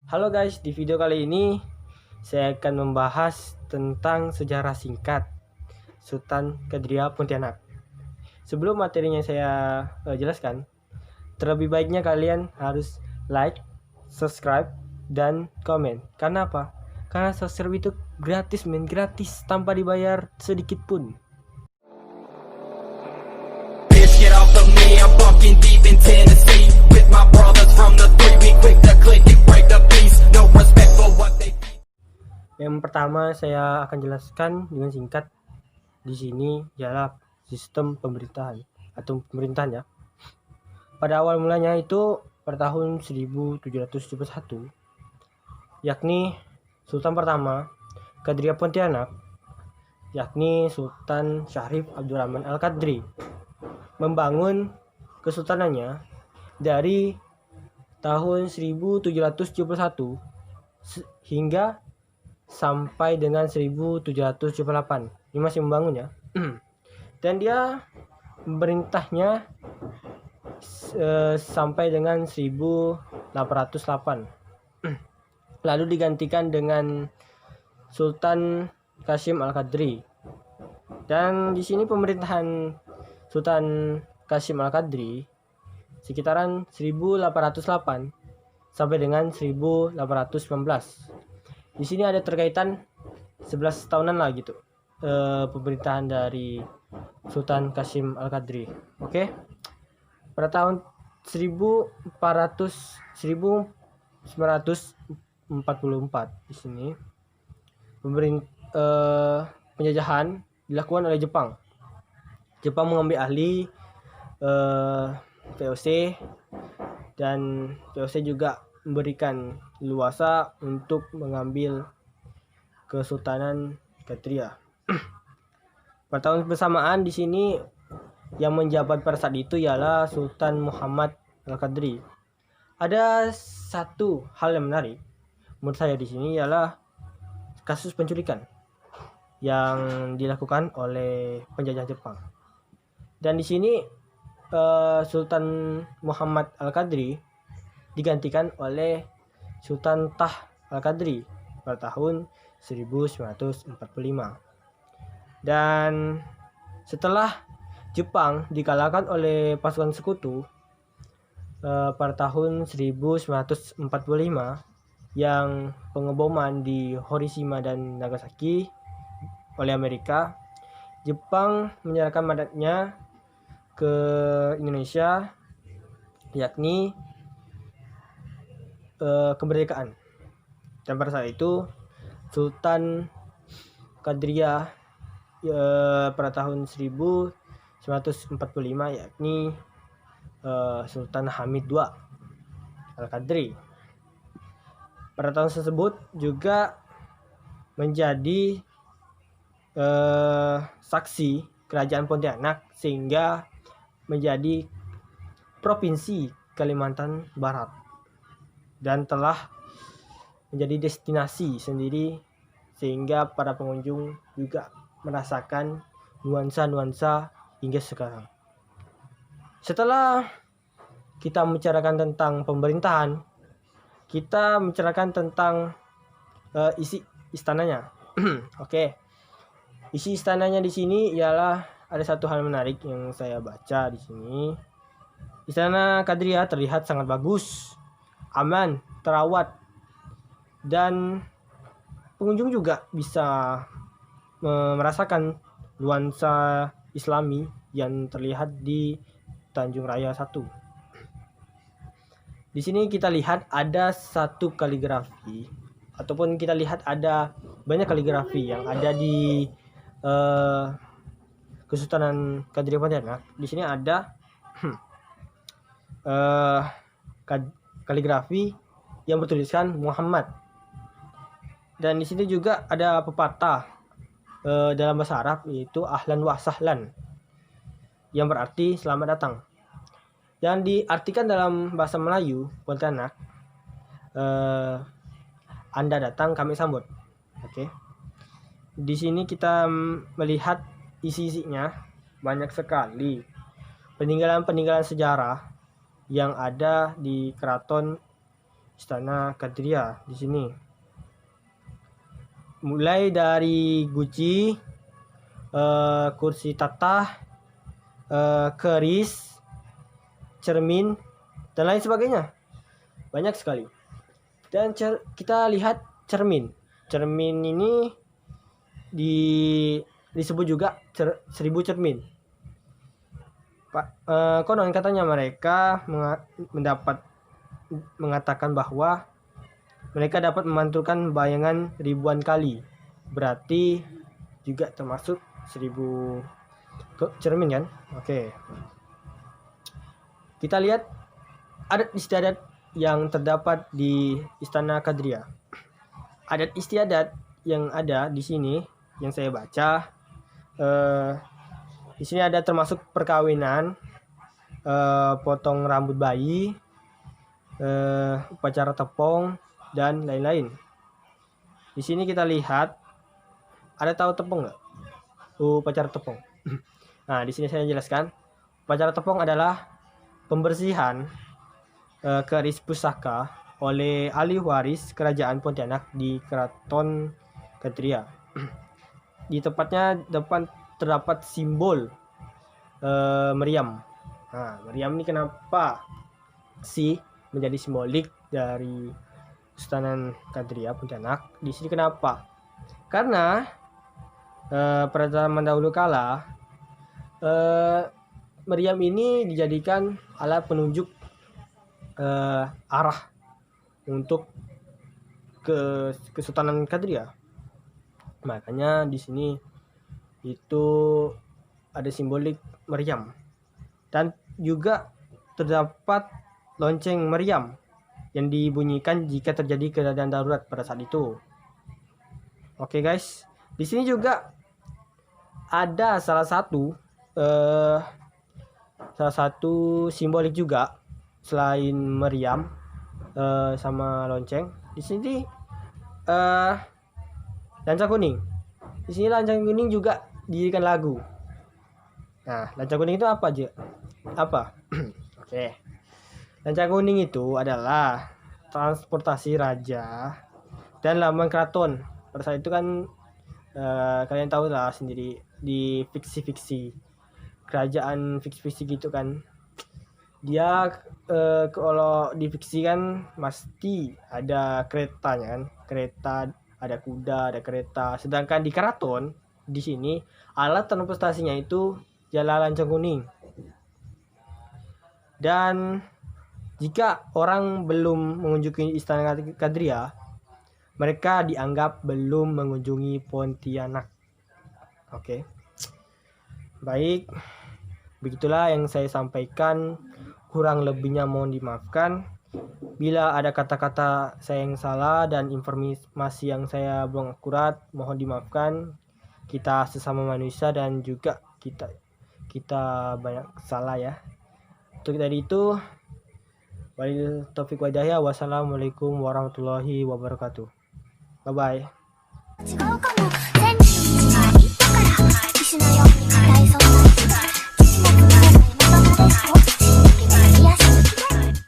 Halo guys, di video kali ini saya akan membahas tentang sejarah singkat Sultan Kadria Pontianak. Sebelum materinya saya jelaskan, terlebih baiknya kalian harus like, subscribe, dan komen. Karena apa? Karena subscribe itu gratis gratis tanpa dibayar sedikit pun. Get off of me, I'm fucking deep in Tennessee with my brothers from the 3. We quick to click and break the peace. No respect for what they think. Yang pertama saya akan jelaskan dengan singkat di sini ialah sistem pemerintahan atau pemerintahan ya. Pada awal mulanya itu pada tahun 1771, yakni Sultan pertama Kadria Pontianak, yakni Sultan Syarif Abdurrahman Al-Qadri, membangun kesultanannya dari tahun 1771 hingga sampai dengan 1778. Ini masih membangun ya. Dan dia memerintahnya sampai dengan 1808. Lalu digantikan dengan Sultan Kasim Al-Qadri. Dan di sini pemerintahan Sultan Kasim Al-Qadri sekitaran 1808 sampai dengan 1819. Di sini ada terkaitan 11 tahunan lah gitu. Pemerintahan dari Sultan Kasim Al-Qadri. Oke. Pada tahun 1944 di sini penjajahan dilakukan oleh Jepang. Jepang mengambil alih VOC, dan VOC juga memberikan luasa untuk mengambil Kesultanan Kadria. Pada tahun bersamaan di sini yang menjabat pada saat itu ialah Sultan Muhammad Al-Qadri. Ada satu hal yang menarik menurut saya di sini ialah kasus penculikan yang dilakukan oleh penjajah Jepang. Dan di sini Sultan Muhammad Al-Qadri digantikan oleh Sultan Tah Al-Qadri pada tahun 1945. Dan setelah Jepang dikalahkan oleh pasukan sekutu pada tahun 1945 yang pengeboman di Hiroshima dan Nagasaki oleh Amerika, Jepang menyerahkan mandatnya ke Indonesia, yakni kemerdekaan. Dan pada saat itu Sultan Kadria pada tahun 1945 yakni Sultan Hamid II Al-Qadri. Pada tahun tersebut juga menjadi saksi Kerajaan Pontianak sehingga menjadi Provinsi Kalimantan Barat dan telah menjadi destinasi sendiri sehingga para pengunjung juga merasakan nuansa-nuansa hingga sekarang. Setelah kita membicarakan tentang pemerintahan, kita membicarakan tentang isi istananya. Oke. Isi istananya di sini ialah ada satu hal menarik yang saya baca di sini. Istana Kadria terlihat sangat bagus, aman, terawat, dan pengunjung juga bisa merasakan nuansa Islami yang terlihat di Tanjung Raya 1. Di sini kita lihat ada satu kaligrafi, ataupun kita lihat ada banyak kaligrafi yang ada di Kesultanan Kadria Pontianak. Di sini ada kaligrafi yang bertuliskan Muhammad. Dan di sini juga ada pepatah dalam bahasa Arab yaitu ahlan wa sahlan, yang berarti selamat datang. Yang diartikan dalam bahasa Melayu Pontianak, Anda datang kami sambut. Oke. Di sini kita melihat isi-isinya banyak sekali peninggalan-peninggalan sejarah yang ada di keraton Istana Kadria di sini. Mulai dari guci, kursi tatah, keris, cermin, dan lain sebagainya. Banyak sekali. Dan kita lihat cermin. Cermin ini disebut juga 1000 cermin. Konon katanya mereka mengatakan bahwa mereka dapat memantulkan bayangan ribuan kali. Berarti juga termasuk 1000 cermin kan? Oke. Kita lihat adat istiadat yang terdapat di Istana Kadria. Adat istiadat yang ada di sini yang saya baca, di sini ada termasuk perkawinan, potong rambut bayi, upacara tepung, dan lain-lain. Di sini kita lihat, ada tahu tepung nggak? Upacara tepung. Nah, di sini saya jelaskan. Upacara tepung adalah pembersihan keris pusaka oleh ahli waris kerajaan Pontianak di Keraton Kadria. Di tempatnya terdapat simbol meriam. Nah, meriam ini kenapa sih menjadi simbolik dari Sultanan Kadria Pontianak? Di sini kenapa? Karena pada zaman dahulu kala meriam ini dijadikan alat penunjuk arah untuk ke Kesultanan Kadria. Makanya di sini itu ada simbolik meriam. Dan juga terdapat lonceng meriam yang dibunyikan jika terjadi keadaan darurat pada saat itu. Oke guys, di sini juga ada salah satu simbolik juga selain meriam sama lonceng. Di sini lancang kuning. Di sini lancang kuning juga dijadikan lagu. Nah, lancang kuning itu apa aja? Apa? Oke. Lancang kuning itu adalah transportasi raja dan lambang keraton. Pada saat itu kan kalian tahu lah sendiri di fiksi-fiksi kerajaan fiksi-fiksi gitu kan. Dia kalau di fiksi kan pasti ada keretanya kan. Kereta, ada kuda, ada kereta. Sedangkan di keraton di sini alat transportasinya itu jala lancang kuning. Dan jika orang belum mengunjungi Istana Kadria, mereka dianggap belum mengunjungi Pontianak. Oke. Baik. Begitulah yang saya sampaikan. Kurang lebihnya mohon dimaafkan. Bila ada kata-kata saya yang salah dan informasi yang saya belum akurat, mohon dimaafkan. Kita sesama manusia dan juga kita banyak salah ya. Untuk tadi itu, wabil taufik wa hidayah. Wassalamualaikum warahmatullahi wabarakatuh. Bye bye. 違うかも全人がいたから石のように硬いそんな気が父もつまらないままです